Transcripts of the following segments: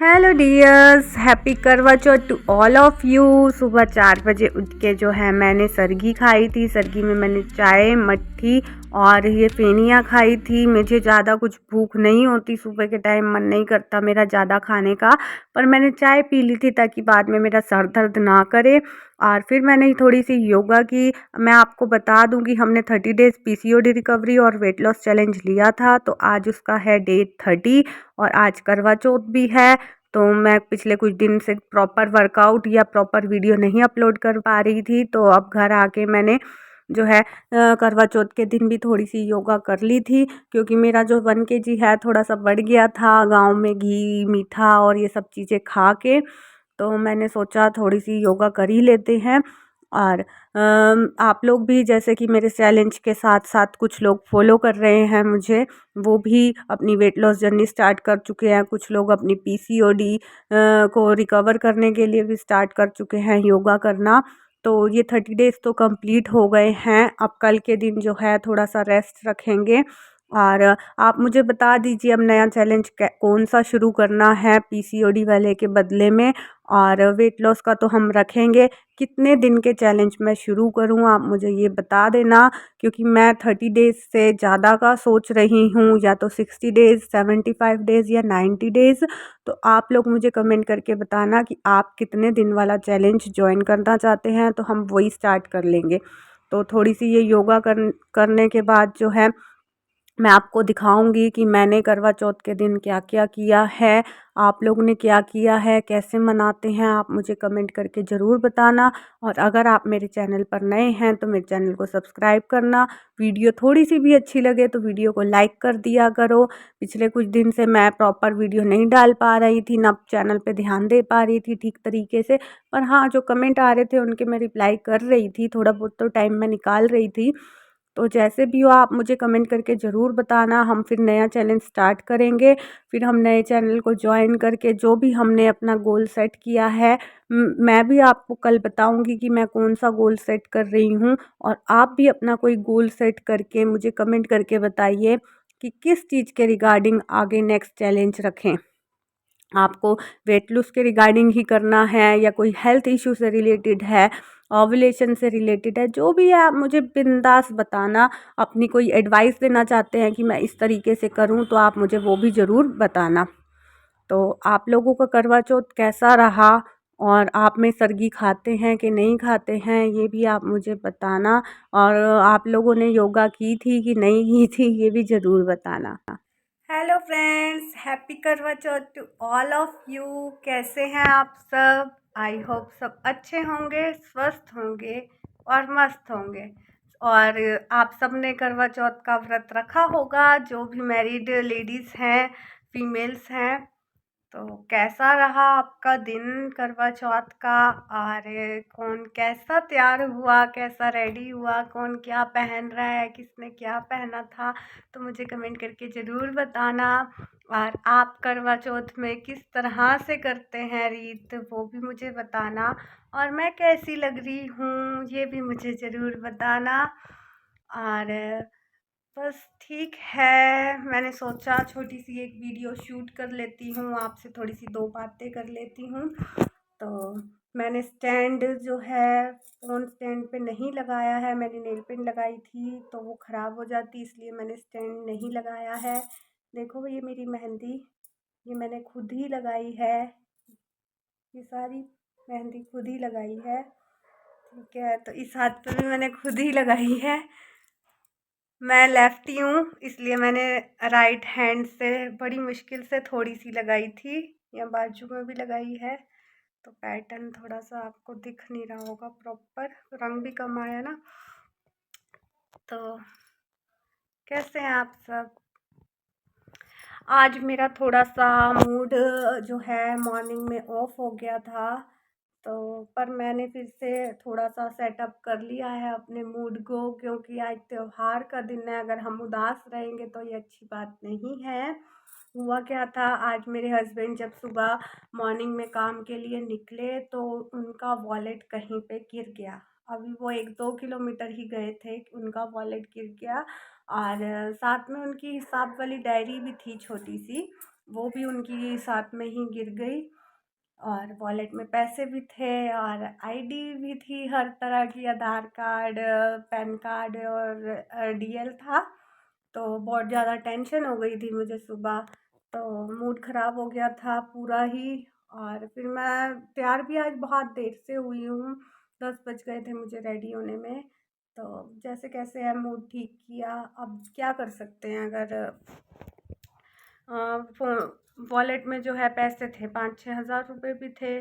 Hello dears, happy करवा चौथ to all of you. सुबह 4 बजे उठ के जो है मैंने सरगी खाई थी। सरगी में मैंने चाय, मट्ठी और ये फेनियाँ खाई थी। मुझे ज़्यादा कुछ भूख नहीं होती, सुबह के टाइम मन नहीं करता मेरा ज़्यादा खाने का, पर मैंने चाय पी ली थी ताकि बाद में मेरा सर दर्द ना करे। और फिर मैंने थोड़ी सी योगा की। मैं आपको बता दूं कि हमने 30 डेज़ पीसीओडी रिकवरी और वेट लॉस चैलेंज लिया था, तो आज उसका है डे 30 और आज करवा चौथ भी है। तो मैं पिछले कुछ दिन से प्रॉपर वर्कआउट या प्रॉपर वीडियो नहीं अपलोड कर पा रही थी, तो अब घर आके मैंने जो है करवा चौथ के दिन भी थोड़ी सी योगा कर ली थी, क्योंकि मेरा जो 1 kg है थोड़ा सा बढ़ गया था गांव में घी मीठा और ये सब चीज़ें खा के। तो मैंने सोचा थोड़ी सी योगा कर ही लेते हैं। और आप लोग भी जैसे कि मेरे चैलेंज के साथ साथ कुछ लोग फॉलो कर रहे हैं मुझे, वो भी अपनी वेट लॉस जर्नी स्टार्ट कर चुके हैं। कुछ लोग अपनी पीसीओडी को रिकवर करने के लिए भी स्टार्ट कर चुके हैं योगा करना। तो ये 30 डेज़ तो कंप्लीट हो गए हैं। अब कल के दिन जो है थोड़ा सा रेस्ट रखेंगे। और आप मुझे बता दीजिए अब नया चैलेंज कौन सा शुरू करना है पीसीओडी वाले के बदले में। और वेट लॉस का तो हम रखेंगे। कितने दिन के चैलेंज मैं शुरू करूं आप मुझे ये बता देना, क्योंकि मैं 30 डेज़ से ज़्यादा का सोच रही हूँ, या तो 60 डेज़, 75 डेज़ या 90 डेज़। तो आप लोग मुझे कमेंट करके बताना कि आप कितने दिन वाला चैलेंज ज्वाइन करना चाहते हैं, तो हम वही स्टार्ट कर लेंगे। तो थोड़ी सी ये योगा करने के बाद जो है मैं आपको दिखाऊंगी कि मैंने करवा चौथ के दिन क्या क्या किया है। आप लोगों ने क्या किया है, कैसे मनाते हैं, आप मुझे कमेंट करके ज़रूर बताना। और अगर आप मेरे चैनल पर नए हैं तो मेरे चैनल को सब्सक्राइब करना। वीडियो थोड़ी सी भी अच्छी लगे तो वीडियो को लाइक कर दिया करो। पिछले कुछ दिन से मैं प्रॉपर वीडियो नहीं डाल पा रही थी, ना चैनल पे ध्यान दे पा रही थी ठीक तरीके से, पर हाँ जो कमेंट आ रहे थे उनके मैं रिप्लाई कर रही थी। थोड़ा बहुत तो टाइम मैं निकाल रही थी। तो जैसे भी हो आप मुझे कमेंट करके ज़रूर बताना। हम फिर नया चैलेंज स्टार्ट करेंगे। फिर हम नए चैनल को ज्वाइन करके जो भी हमने अपना गोल सेट किया है, मैं भी आपको कल बताऊंगी कि मैं कौन सा गोल सेट कर रही हूँ। और आप भी अपना कोई गोल सेट करके मुझे कमेंट करके बताइए कि किस चीज़ के रिगार्डिंग आगे नेक्स्ट चैलेंज रखें। आपको वेट लॉस के रिगार्डिंग ही करना है या कोई हेल्थ इशू से रिलेटेड है, ओव्यूलेशन से रिलेटेड है, जो भी है आप मुझे बिंदास बताना। अपनी कोई एडवाइस देना चाहते हैं कि मैं इस तरीके से करूं, तो आप मुझे वो भी ज़रूर बताना। तो आप लोगों का करवा चौथ कैसा रहा, और आप में सरगी खाते हैं कि नहीं खाते हैं, ये भी आप मुझे बताना। और आप लोगों ने योगा की थी कि नहीं की थी, ये भी ज़रूर बताना। हेलो फ्रेंड्स, हैप्पी करवा चौथ टू ऑल ऑफ यू। कैसे हैं आप सब? आई होप सब अच्छे होंगे, स्वस्थ होंगे और मस्त होंगे। और आप सब ने करवा चौथ का व्रत रखा होगा, जो भी मैरिड लेडीज़ हैं, फीमेल्स हैं। तो कैसा रहा आपका दिन करवा चौथ का? और कौन कैसा तैयार हुआ, कैसा रेडी हुआ, कौन क्या पहन रहा है, किसने क्या पहना था, तो मुझे कमेंट करके ज़रूर बताना। और आप करवा चौथ में किस तरह से करते हैं रीत, वो भी मुझे बताना। और मैं कैसी लग रही हूँ ये भी मुझे ज़रूर बताना। और बस ठीक है, मैंने सोचा छोटी सी एक वीडियो शूट कर लेती हूँ, आपसे थोड़ी सी दो बातें कर लेती हूँ। तो मैंने स्टैंड जो है फ़ोन स्टैंड पे नहीं लगाया है। मैंने नेल पेंट लगाई थी तो वो ख़राब हो जाती, इसलिए मैंने स्टैंड नहीं लगाया है। देखो ये मेरी मेहंदी, ये मैंने खुद ही लगाई है। ये सारी मेहंदी खुद ही लगाई है, ठीक है। तो इस हाथ पे भी मैंने खुद ही लगाई है। मैं लेफ्टी हूँ, इसलिए मैंने राइट हैंड से बड़ी मुश्किल से थोड़ी सी लगाई थी। या बाजू में भी लगाई है, तो पैटर्न थोड़ा सा आपको दिख नहीं रहा होगा प्रॉपर, रंग भी कम आया ना। तो कैसे हैं आप सब? आज मेरा थोड़ा सा मूड जो है मॉर्निंग में ऑफ हो गया था, तो पर मैंने फिर से थोड़ा सा सेटअप कर लिया है अपने मूड को, क्योंकि आज त्योहार का दिन है। अगर हम उदास रहेंगे तो ये अच्छी बात नहीं है। हुआ क्या था, आज मेरे हस्बैंड जब सुबह मॉर्निंग में काम के लिए निकले तो उनका वॉलेट कहीं पे गिर गया। अभी वो 1-2 किलोमीटर ही गए थे, उनका वॉलेट गिर गया। और साथ में उनकी हिसाब वाली डायरी भी थी छोटी सी, वो भी उनकी साथ में ही गिर गई। और वॉलेट में पैसे भी थे और आईडी भी थी हर तरह की, आधार कार्ड, पैन कार्ड और डीएल था। तो बहुत ज़्यादा टेंशन हो गई थी मुझे सुबह, तो मूड ख़राब हो गया था पूरा ही। और फिर मैं तैयार भी आज बहुत देर से हुई हूँ, 10 बज गए थे मुझे रेडी होने में। तो जैसे कैसे है मूड ठीक किया, अब क्या कर सकते हैं। अगर वॉलेट में जो है पैसे थे, 5-6 हज़ार रुपये भी थे।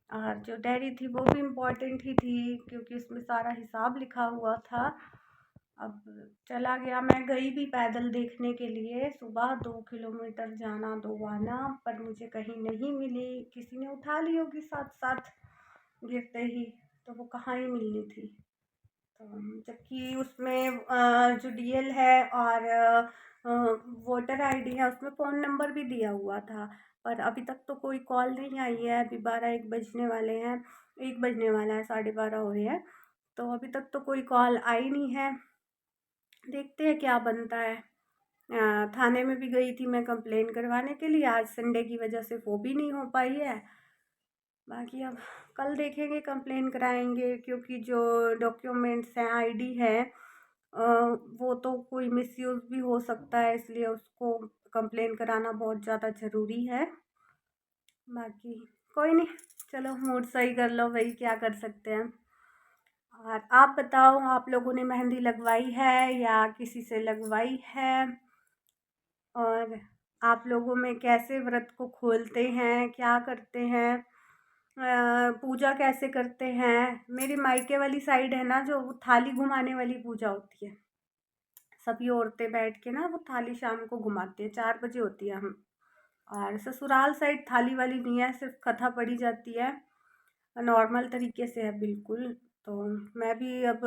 और जो डायरी थी वो भी इम्पोर्टेंट ही थी क्योंकि उसमें सारा हिसाब लिखा हुआ था। अब चला गया, मैं गई भी पैदल देखने के लिए, सुबह 2 किलोमीटर जाना 2 आना, पर मुझे कहीं नहीं मिली। किसी ने उठा ली होगी साथ साथ गिरते ही, तो वो कहाँ ही मिलनी थी। तो जबकि उसमें जो डीएल है और वोटर आईडी है उसमें फ़ोन नंबर भी दिया हुआ था, पर अभी तक तो कोई कॉल नहीं आई है। अभी 12-1 बजने वाले हैं, 1 बजने वाला है, 12:30 हो रहे हैं, तो अभी तक तो कोई कॉल आई नहीं है। देखते हैं क्या बनता है। थाने में भी गई थी मैं कंप्लेन करवाने के लिए, आज संडे की वजह से वो भी नहीं हो पाई है। बाकी अब कल देखेंगे, कंप्लेन कराएंगे क्योंकि जो डॉक्यूमेंट्स हैं, आईडी है, वो तो कोई मिसयूज़ भी हो सकता है, इसलिए उसको कंप्लेन कराना बहुत ज़्यादा ज़रूरी है। बाकी कोई नहीं, चलो मूड सही कर लो भाई, क्या कर सकते हैं। और आप बताओ, आप लोगों ने मेहंदी लगवाई है या किसी से लगवाई है? और आप लोगों में कैसे व्रत को खोलते हैं, क्या करते हैं, पूजा कैसे करते हैं? मेरे मायके वाली साइड है ना, जो वो थाली घुमाने वाली पूजा होती है, सभी औरतें बैठ के ना वो थाली शाम को घुमाती है, 4 बजे होती है। हम और ससुराल साइड थाली वाली नहीं है, सिर्फ कथा पढ़ी जाती है, नॉर्मल तरीके से है बिल्कुल। तो मैं भी अब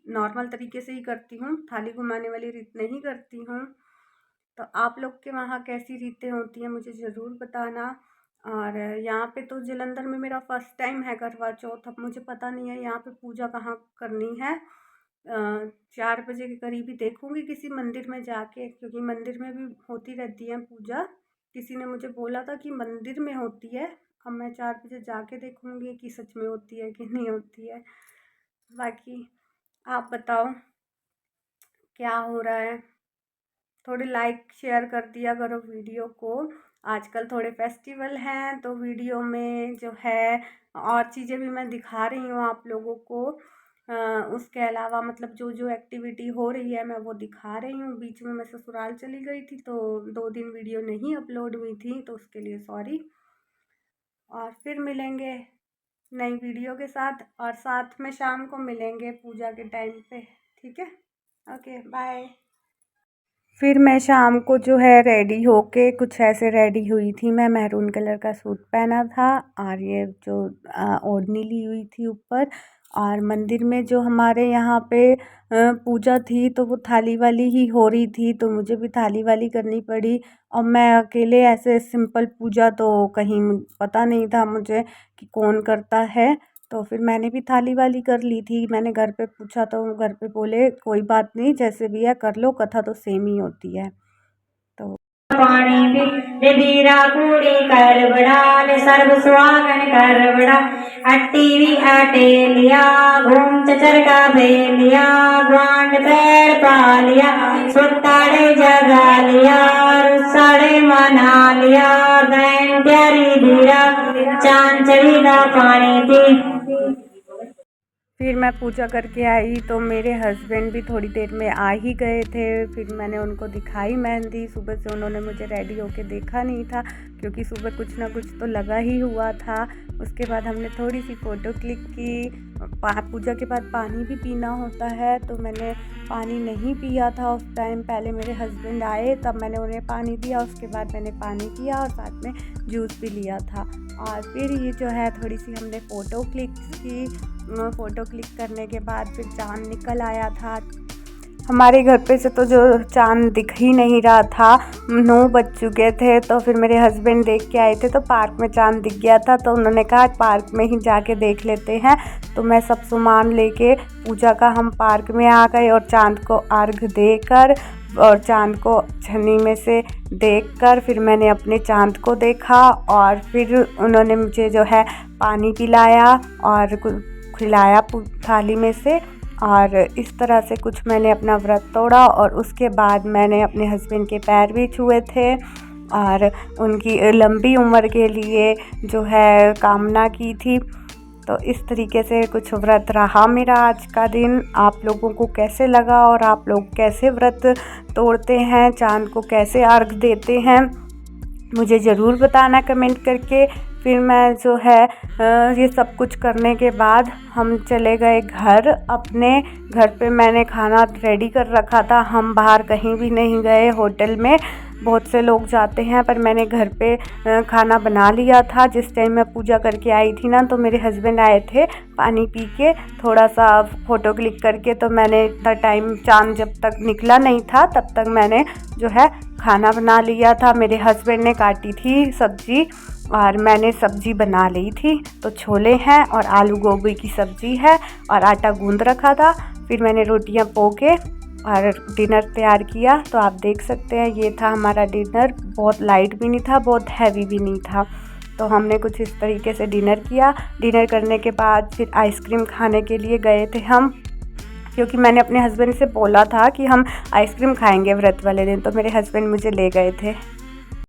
नॉर्मल तरीके से ही करती हूँ, थाली घुमाने वाली रीत नहीं करती हूँ। तो आप लोग के वहाँ कैसी रीतें होती हैं मुझे ज़रूर बताना। और यहाँ पे तो जलंधर में मेरा फ़र्स्ट टाइम है करवा चौथ, अब मुझे पता नहीं है यहाँ पे पूजा कहाँ करनी है। 4 बजे के करीब ही देखूँगी किसी मंदिर में जाके, क्योंकि मंदिर में भी होती रहती है पूजा। किसी ने मुझे बोला था कि मंदिर में होती है, अब मैं 4 बजे जाके देखूँगी कि सच में होती है कि नहीं होती है। बाकी आप बताओ क्या हो रहा है? थोड़े लाइक शेयर कर दिया करो वीडियो को। आजकल थोड़े फेस्टिवल हैं तो वीडियो में जो है और चीज़ें भी मैं दिखा रही हूँ आप लोगों को। उसके अलावा मतलब जो जो एक्टिविटी हो रही है मैं वो दिखा रही हूँ। बीच में मैं ससुराल चली गई थी तो 2 दिन वीडियो नहीं अपलोड हुई थी, तो उसके लिए सॉरी। और फिर मिलेंगे नई वीडियो के साथ, और साथ में शाम को मिलेंगे पूजा के टाइम पे, ठीक है? Okay, bye. फिर मैं शाम को जो है रेडी होके कुछ ऐसे रेडी हुई थी। मैं मैरून कलर का सूट पहना था और ये जो ओढ़नी ली हुई थी ऊपर। और मंदिर में जो हमारे यहाँ पे पूजा थी तो वो थाली वाली ही हो रही थी, तो मुझे भी थाली वाली करनी पड़ी। और मैं अकेले ऐसे सिंपल पूजा तो कहीं पता नहीं था मुझे कि कौन करता है, तो फिर मैंने भी थाली वाली कर ली थी। मैंने घर पे पूछा तो घर पे बोले कोई बात नहीं, जैसे भी है कर लो, कथा तो सेम ही होती है। तो पाणी दीरा कूड़ी कर बड़ा ले सर्व सुहागन कर बड़ा अट्टी भी आटे लिया घूम चचर का भेलिया ग्वांड पैर पा लिया सुताड़े जगा लिया रुसाड़े मना लिया दैन प्यारी दीरा चांद चढ़ीदा पानी थी। फिर मैं पूजा करके आई तो मेरे हस्बैंड भी थोड़ी देर में आ ही गए थे। फिर मैंने उनको दिखाई मेहंदी। सुबह से उन्होंने मुझे रेडी होके देखा नहीं था क्योंकि सुबह कुछ ना कुछ तो लगा ही हुआ था। उसके बाद हमने थोड़ी सी फ़ोटो क्लिक की। पूजा के बाद पानी भी पीना होता है, तो मैंने पानी नहीं पिया था उस टाइम। पहले मेरे हस्बैंड आए तब मैंने उन्हें पानी दिया, उसके बाद मैंने पानी पिया और साथ में जूस भी लिया था। और फिर ये जो है थोड़ी सी हमने फ़ोटो क्लिक की। फ़ोटो क्लिक करने के बाद फिर चाँद निकल आया था। हमारे घर पे से तो जो चाँद दिख ही नहीं रहा था, 9 बज चुके थे। तो फिर मेरे हस्बैंड देख के आए थे तो पार्क में चाँद दिख गया था, तो उन्होंने कहा पार्क में ही जाके देख लेते हैं। तो मैं सब सामान लेके पूजा का हम पार्क में आ गए और चाँद को अर्घ देकर और चाँद को छन्नी में से देखकर फिर मैंने अपने चाँद को देखा और फिर उन्होंने मुझे जो है पानी पिलाया और खिलाया थाली में से। और इस तरह से कुछ मैंने अपना व्रत तोड़ा और उसके बाद मैंने अपने हस्बैंड के पैर भी छुए थे और उनकी लंबी उम्र के लिए जो है कामना की थी। तो इस तरीके से कुछ व्रत रहा मेरा आज का दिन। आप लोगों को कैसे लगा और आप लोग कैसे व्रत तोड़ते हैं, चाँद को कैसे अर्घ देते हैं, मुझे ज़रूर बताना कमेंट करके। फिर मैं जो है ये सब कुछ करने के बाद हम चले गए घर। अपने घर पे मैंने खाना रेडी कर रखा था, हम बाहर कहीं भी नहीं गए। होटल में बहुत से लोग जाते हैं पर मैंने घर पे खाना बना लिया था। जिस टाइम मैं पूजा करके आई थी ना, तो मेरे हस्बैंड आए थे पानी पी के, थोड़ा सा फ़ोटो क्लिक करके। तो मैंने इतना टाइम चाँद जब तक निकला नहीं था तब तक मैंने जो है खाना बना लिया था। मेरे हस्बैंड ने काटी थी सब्ज़ी और मैंने सब्ज़ी बना ली थी। तो छोले हैं और आलू गोभी की सब्ज़ी है और आटा गूंद रखा था। फिर मैंने रोटियां पो के और डिनर तैयार किया। तो आप देख सकते हैं ये था हमारा डिनर। बहुत लाइट भी नहीं था, बहुत हैवी भी नहीं था। तो हमने कुछ इस तरीके से डिनर किया। डिनर करने के बाद फिर आइसक्रीम खाने के लिए गए थे हम, क्योंकि मैंने अपने हस्बैंड से बोला था कि हम आइसक्रीम खाएंगे व्रत वाले दिन। तो मेरे हस्बैंड मुझे ले गए थे।